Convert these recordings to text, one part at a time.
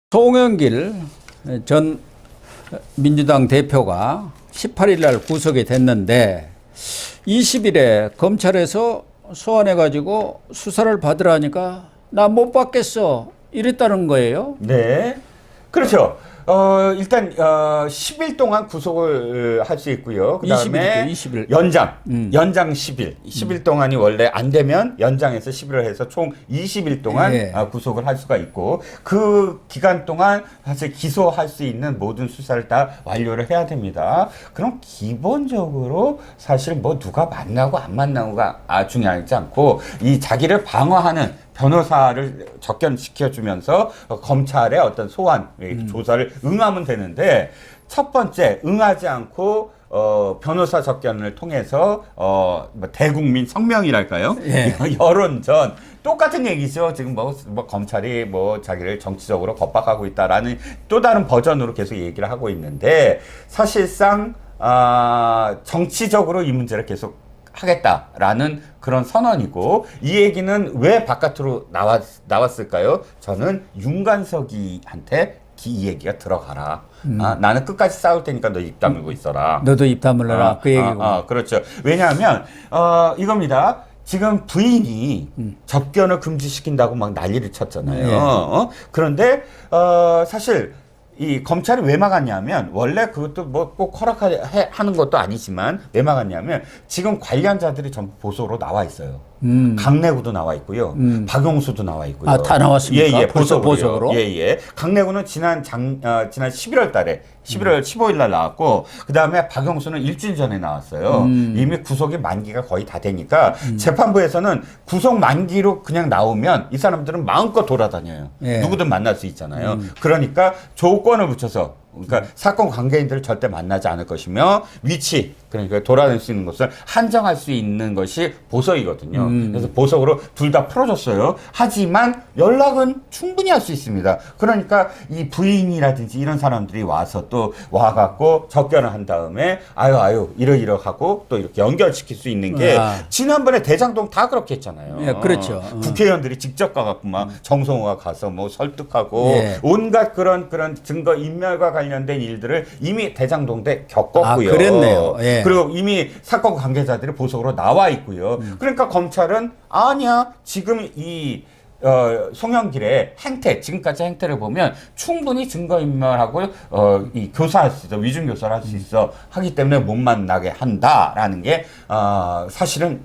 송영길 전 민주당 대표가 18일 날 구속이 됐는데 20일에 검찰에서 소환해가지고 수사를 받으라니까 나 못 받겠어 이랬다는 거예요. 네. 그렇죠. 일단 10일 동안 구속을 할 수 있고요. 그다음에 20일. 연장 10일. 10일 동안이 원래 안 되면 연장해서 10일을 해서 총 20일 동안 네. 구속을 할 수가 있고 그 기간 동안 사실 기소할 수 있는 모든 수사를 다 완료를 해야 됩니다. 그럼 기본적으로 사실 뭐 누가 만나고 안 만나고가 중요하지 않고 이 자기를 방어하는 변호사를 접견시켜주면서 검찰의 어떤 소환, 조사를 응하면 되는데 첫 번째 응하지 않고 변호사 접견을 통해서 뭐 대국민 성명이랄까요? 예. 여론전 똑같은 얘기죠. 지금 뭐 검찰이 뭐 자기를 정치적으로 겁박하고 있다라는 또 다른 버전으로 계속 얘기를 하고 있는데 사실상 정치적으로 이 문제를 계속 하겠다라는 그런 선언이고 이 얘기는 왜 바깥으로 나왔을까요? 저는 윤관석이한테 이 얘기가 들어가라. 나는 끝까지 싸울 테니까 너 입 다물고 있어라. 너도 입 다물어라 그 얘기고. 그렇죠. 왜냐하면 이겁니다. 지금 부인이 접견을 금지시킨다고 막 난리를 쳤잖아요. 네. 그런데 사실 이 검찰이 왜 막았냐면 원래 그것도 뭐 꼭 허락하는 것도 아니지만 왜 막았냐면 지금 관련자들이 전부 보석으로 나와 있어요. 강내구도 나와 있고요. 박용수도 나와 있고요. 다 나왔습니까? 예, 벌써 보석으로? 예. 강내구는 지난 11월 달에 11월 15일 날 나왔고 그다음에 박용수는 일주일 전에 나왔어요. 이미 구속이 만기가 거의 다 되니까 재판부에서는 구속 만기로 그냥 나오면 이 사람들은 마음껏 돌아다녀요. 예. 누구든 만날 수 있잖아요. 그러니까 조건을 붙여서 그러니까 사건 관계인들을 절대 만나지 않을 것이며 위치 그러니까 돌아다닐 수 있는 것을 한정할 수 있는 것이 보석이거든요. 그래서 보석으로 둘 다 풀어줬어요. 하지만 연락은 충분히 할 수 있습니다. 그러니까 이 부인이라든지 이런 사람들이 와서 또 와갖고 접견을 한 다음에 아유 이러하고 또 이렇게 연결시킬 수 있는 게 지난번에 대장동 다 그렇게 했잖아요. 예, 그렇죠. 국회의원들이 직접 가갖고 막 정성호가 가서 뭐 설득하고 예. 온갖 그런 증거 인멸과 관련된 일들을 이미 대장동 때 겪었고요. 그랬네요. 예. 그리고 이미 사건 관계자들이 보석으로 나와 있고요. 그러니까 검찰은 아니야 지금 이 송영길의 행태, 지금까지 행태를 보면 충분히 증거인멸하고 이 교사할 수 있어, 위중 교사를 할 수 있어 하기 때문에 못 만나게 한다라는 게 사실은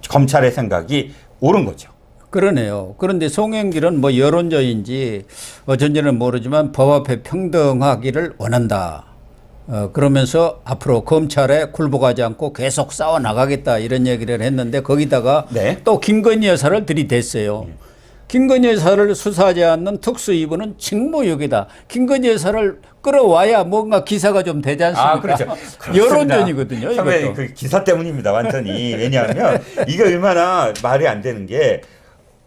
검찰의 생각이 옳은 거죠. 그러네요. 그런데 송영길은 뭐 여론자인지 어쩐지는 모르지만 법 앞에 평등하기를 원한다. 그러면서 앞으로 검찰에 굴복하지 않고 계속 싸워 나가겠다 이런 얘기를 했는데 거기다가 네. 또 김건희 여사를 들이댔어요. 김건희 여사를 수사하지 않는 특수위부는 직무유기다. 김건희 여사를 끌어와야 뭔가 기사가 좀 되지 않습니까? 그렇죠. 여론전이거든요. 선배 이것도. 그 기사 때문입니다. 완전히. 왜냐하면 이게 얼마나 말이 안 되는 게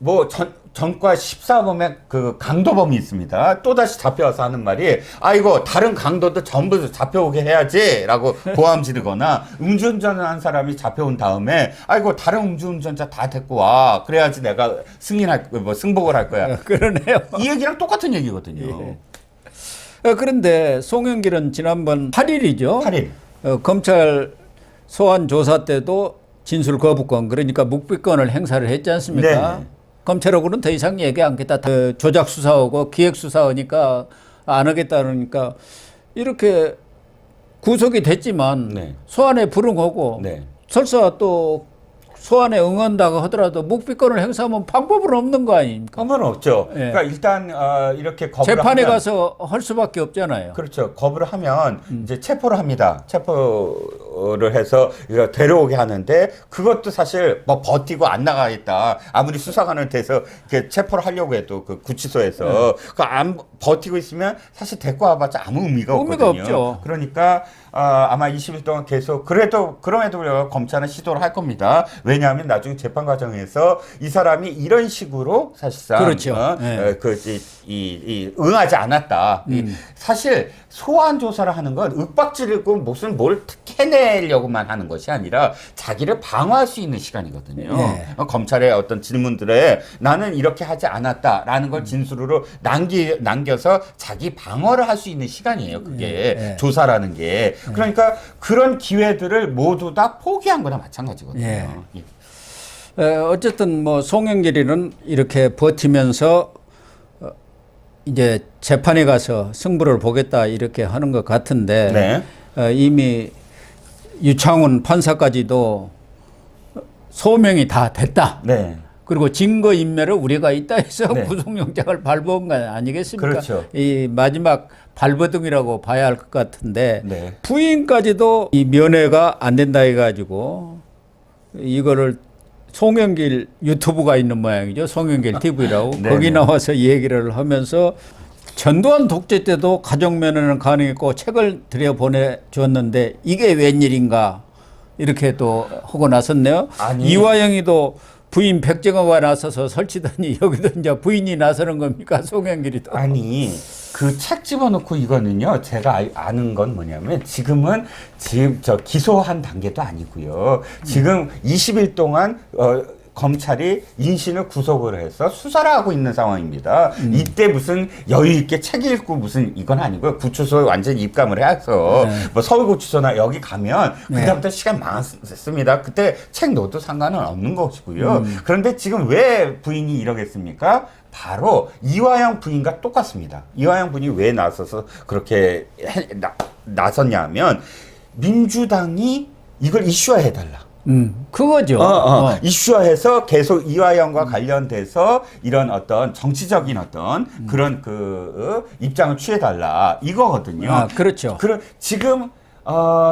뭐 전과 14범에 그 강도범이 있습니다. 또다시 잡혀와서 하는 말이 이거 다른 강도도 전부 잡혀오게 해야지라고 고함 지르거나 음주운전을 한 사람이 잡혀온 다음에 이거 다른 음주운전자 다 데리고 와. 그래야지 내가 승복을 할 거야. 그러네요. 이 얘기랑 똑같은 얘기거든요. 그런데 송영길은 지난번 8일이죠. 8일. 검찰 소환 조사 때도 진술 거부권 그러니까 묵비권을 행사를 했지 않습니까? 네. 검찰하고는 더 이상 얘기 안 하겠다. 조작 수사하고 기획 수사하니까 안 하겠다 그러니까 이렇게 구속이 됐지만 네. 소환에 불응하고 네. 설사 또 소환에 응한다고 하더라도 묵비권을 행사하면 방법은 없는 거 아닙니까? 방법은 없죠. 예. 그러니까 일단 이렇게 거부를 재판에 하면 가서 할 수밖에 없잖아요. 그렇죠. 거부를 하면 이제 체포를 합니다. 체포를 해서 이거 데려오게 하는데 그것도 사실 뭐 버티고 안 나가겠다. 아무리 수사관한테서 이렇게 체포를 하려고 해도 그 구치소에서 그 안 버티고 있으면 사실 데리고 와봤자 아무 의미가 의미가 없거든요. 없죠. 그러니까 아마 20일 동안 계속 그럼에도 불구하고 검찰은 시도를 할 겁니다. 왜냐하면 나중에 재판 과정에서 이 사람이 이런 식으로 사실상 그렇죠. 네. 응하지 않았다. 사실 소환 조사를 하는 건 윽박지르고 무슨 뭘 캐내려고만 하는 것이 아니라 자기를 방어할 수 있는 시간이거든요. 네. 검찰의 어떤 질문들에 나는 이렇게 하지 않았다라는 걸 진술로 남겨서 자기 방어를 할 수 있는 시간이에요. 그게 네. 조사라는 게. 그러니까 그런 기회들을 모두 다 포기한 거나 마찬가지거든요. 네. 예. 어쨌든 뭐 송영길이는 이렇게 버티면서 이제 재판에 가서 승부를 보겠다 이렇게 하는 것 같은데 네. 이미 유창훈 판사까지도 소명이 다 됐다. 네. 그리고 증거 인멸을 우리가 있다 해서 네. 구속영장을 발부한 거 아니겠습니까? 그렇죠. 이 마지막 발버둥이라고 봐야 할 것 같은데 네. 부인까지도 이 면회가 안 된다 해가지고 이거를 송영길 유튜브가 있는 모양이죠. 송영길 TV라고. 네, 거기 네. 나와서 얘기를 하면서 전두환 독재 때도 가족면허는 가능했고 책을 들여보내줬는데 이게 웬일인가 이렇게 또 하고 나섰네요. 아니. 이화영이도 부인 백정호가 나서서 설치더니 여기도 이제 부인이 나서는 겁니까? 송영길이도. 아니 그 책 집어넣고 이거는요 제가 아는 건 뭐냐면 지금 저 기소한 단계도 아니고요 지금 20일 동안 검찰이 인신을 구속을 해서 수사를 하고 있는 상황입니다. 이때 무슨 여유 있게 책 읽고 무슨 이건 아니고요. 구치소에 완전히 입감을 해서 뭐 서울구치소나 여기 가면 그다음부터 시간 많습니다. 그때 책 넣어도 상관은 없는 것이고요. 그런데 지금 왜 부인이 이러겠습니까? 바로 이화영 부인과 똑같습니다. 이화영 부인이 왜 나서서 그렇게 나섰냐 하면 민주당이 이걸 이슈화해달라. 그거죠. 이슈화해서 계속 이화영과 관련돼서 이런 어떤 정치적인 어떤 그런 입장을 취해달라 이거거든요. 아, 그렇죠. 지금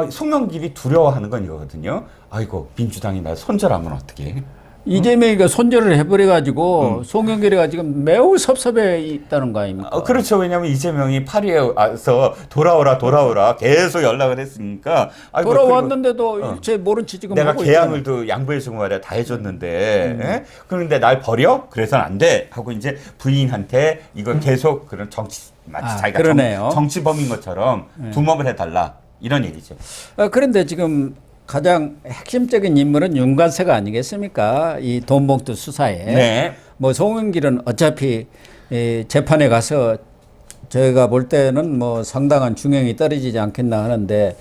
송영길이 두려워하는 건 이거거든요. 아이고 민주당이 날 손절하면 어떡해? 이재명이가 손절을 해버려가지고 송영길이가 지금 매우 섭섭해 있다는 거 아닙니까? 그렇죠. 왜냐하면 이재명이 파리에 와서 돌아오라 계속 연락을 했으니까 아이고, 돌아왔는데도 일체 모른 채 지금 내가 하고 계약을도 양보해주고 말이야 다 해줬는데 예? 그런데 날 버려? 그래서는 안 돼 하고 이제 부인한테 이걸 계속 그런 마치 자기가 그러네요. 정치범인 것처럼 부먹을 해달라 이런 얘기죠. 그런데 지금 가장 핵심적인 인물은 윤관세가 아니겠습니까? 이 돈봉투 수사에. 네. 뭐 송영길은 어차피 재판에 가서 저희가 볼 때는 뭐 상당한 중형이 떨어지지 않겠나 하는데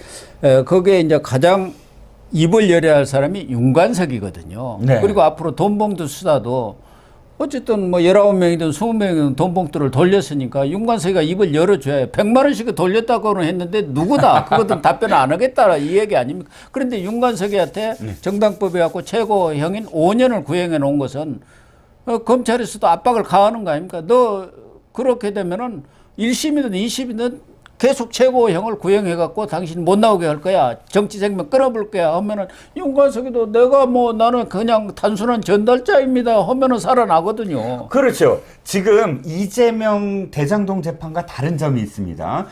거기에 이제 가장 입을 열어야 할 사람이 윤관석이거든요. 네. 그리고 앞으로 돈봉투 수사도 어쨌든 뭐 19명이든 20명이든 돈봉투를 돌렸으니까 윤관석이가 입을 열어줘야 100만 원씩 돌렸다고는 했는데 누구다? 그것은 답변을 안 하겠다 이 얘기 아닙니까? 그런데 윤관석이한테 정당법에 갖고 최고형인 5년을 구형해 놓은 것은 검찰에서도 압박을 가하는 거 아닙니까? 너 그렇게 되면은 1심이든 2심이든 계속 최고형을 구형해 갖고 당신 못 나오게 할 거야. 정치 생명 끊어볼 거야 하면은 윤관석이도 내가 뭐 나는 그냥 단순한 전달자입니다 하면은 살아나거든요. 그렇죠. 지금 이재명 대장동 재판과 다른 점이 있습니다.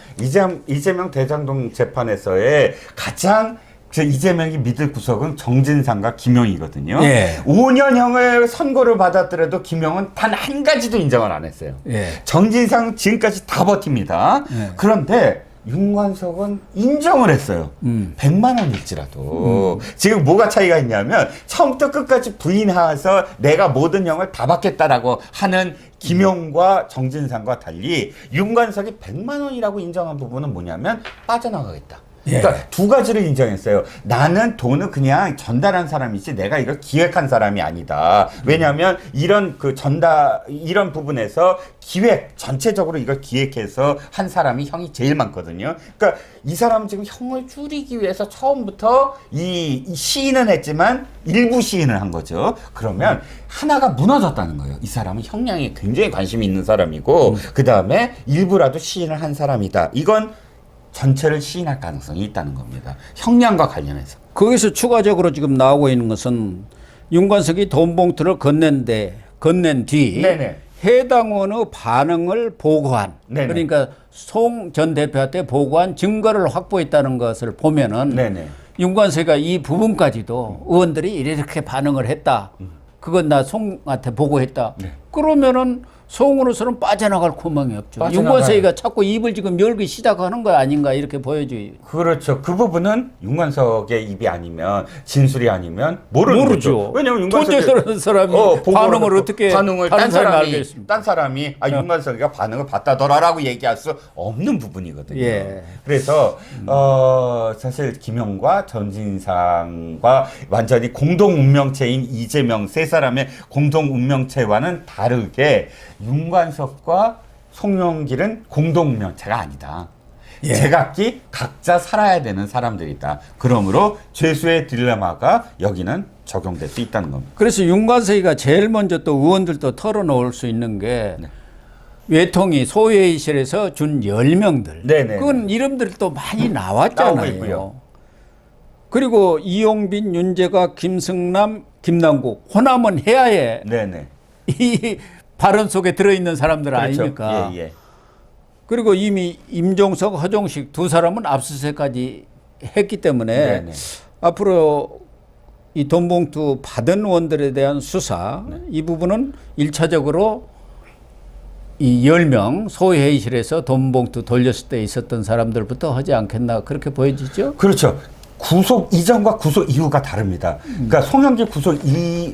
이재명 대장동 재판에서의 가장 이재명이 믿을 구석은 정진상과 김용이거든요. 예. 5년형을 선고를 받았더라도 김용은 단 한 가지도 인정을 안 했어요. 예. 정진상 지금까지 다 버팁니다. 예. 그런데 윤관석은 인정을 했어요. 100만 원일지라도. 지금 뭐가 차이가 있냐면 처음부터 끝까지 부인해서 내가 모든 형을 다 받겠다라고 하는 김용과 정진상과 달리 윤관석이 100만 원이라고 인정한 부분은 뭐냐면 빠져나가겠다. 그러니까 두 가지를 인정했어요. 나는 돈을 그냥 전달한 사람이지 내가 이걸 기획한 사람이 아니다. 왜냐하면 이런 이런 부분에서 기획 전체적으로 이걸 기획해서 한 사람이 형이 제일 많거든요. 그러니까 이 사람은 지금 형을 줄이기 위해서 처음부터 이 시인은 했지만 일부 시인을 한 거죠. 그러면 하나가 무너졌다는 거예요. 이 사람은 형량에 굉장히 관심이 있는 사람이고 그 다음에 일부라도 시인을 한 사람이다. 이건 전체를 시인할 가능성이 있다는 겁니다. 형량과 관련해서. 거기서 추가적으로 지금 나오고 있는 것은 윤관석이 돈봉투를 건넨 뒤 네네. 해당 의원의 반응을 보고한 네네. 그러니까 송 전 대표한테 보고한 증거를 확보했다는 것을 보면은 네네. 윤관세가 이 부분까지도 의원들이 이렇게 반응을 했다. 그건 나 송한테 보고했다. 네. 그러면은 송으로서는 빠져나갈 구멍이 없죠. 윤관세가 자꾸 입을 지금 열기 시작하는 거 아닌가 이렇게 보여줘요. 그렇죠. 그 부분은 윤관석의 입이 아니면 진술이 아니면 모르는 거죠. 왜냐면 윤관석이 돈대서는 사람이 반응을 어떻게 반응을 다른 딴 사람이 사람이 알겠습니다. 딴 사람이 윤관석이가 반응을 봤다더라라고 얘기할 수 없는 부분이거든요. 예. 그래서 사실 김영과 전진상과 완전히 공동 운명체인 이재명 세 사람의 공동 운명체와는 다르게 윤관석과 송영길은 공동 운명체가 아니다. 예. 제각기 각자 살아야 되는 사람들이다. 그러므로 죄수의 딜레마가 여기는 적용될 수 있다는 겁니다. 그래서 윤관세가 제일 먼저 또 의원들도 털어놓을 수 있는 게 네. 외통위 소회의실에서 준 10명들. 네네. 그건 이름들도 많이 나오고 나왔잖아요. 있고요. 그리고 이용빈, 윤재가, 김승남, 김남국, 호남은 해야에 네네. 이 발언 속에 들어있는 사람들 그렇죠. 아닙니까? 예, 예. 그리고 이미 임종석, 허종식 두 사람은 압수수색까지 했기 때문에 네네. 앞으로 이 돈봉투 받은 의원들에 대한 수사 이 부분은 1차적으로 이 10명 소회의실에서 돈봉투 돌렸을 때 있었던 사람들부터 하지 않겠나 그렇게 보여지죠? 그렇죠. 구속 이전과 구속 이후가 다릅니다. 그러니까 송영길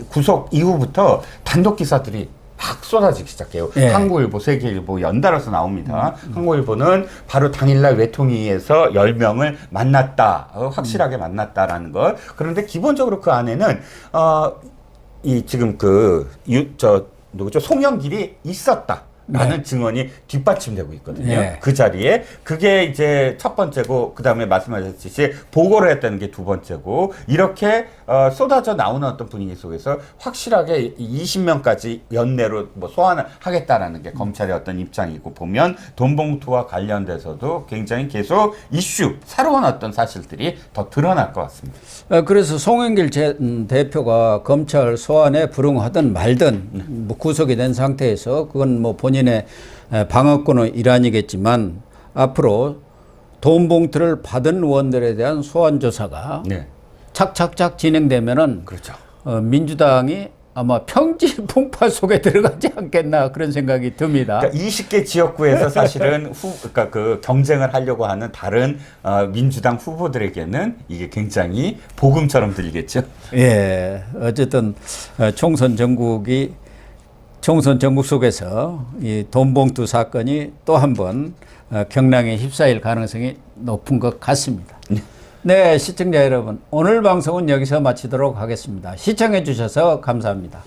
구속 이후부터 단독 기사들이 막 쏟아지기 시작해요. 예. 한국일보, 세계일보 연달아서 나옵니다. 한국일보는 바로 당일날 외통위에서 10명을 만났다. 확실하게 만났다라는 것. 그런데 기본적으로 그 안에는 지금 누구죠? 송영길이 있었다. 라는 증언이 뒷받침되고 있거든요. 네. 그 자리에 그게 이제 첫 번째고 그 다음에 말씀하셨듯이 보고를 했다는 게 두 번째고 이렇게 쏟아져 나오는 어떤 분위기 속에서 확실하게 20명까지 연내로 뭐 소환을 하겠다라는 게 검찰의 어떤 입장이고 보면 돈봉투와 관련돼서도 굉장히 계속 새로운 어떤 사실들이 더 드러날 것 같습니다. 그래서 송영길 대표가 검찰 소환에 불응하든 말든 뭐 구속이 된 상태에서 그건 뭐 본인의 방어권의 일환이겠지만 앞으로 돈 봉투를 받은 의원들에 대한 소환 조사가 네. 착착착 진행되면은 그렇죠. 민주당이 아마 평지 풍파 속에 들어가지 않겠나 그런 생각이 듭니다. 그러니까 20개 지역구에서 사실은 그러니까 그 경쟁을 하려고 하는 다른 민주당 후보들에게는 이게 굉장히 복음처럼 들리겠죠. 예, 어쨌든 총선 전국 속에서 이 돈봉투 사건이 또 한 번 경랑에 휩싸일 가능성이 높은 것 같습니다. 네, 시청자 여러분, 오늘 방송은 여기서 마치도록 하겠습니다. 시청해 주셔서 감사합니다.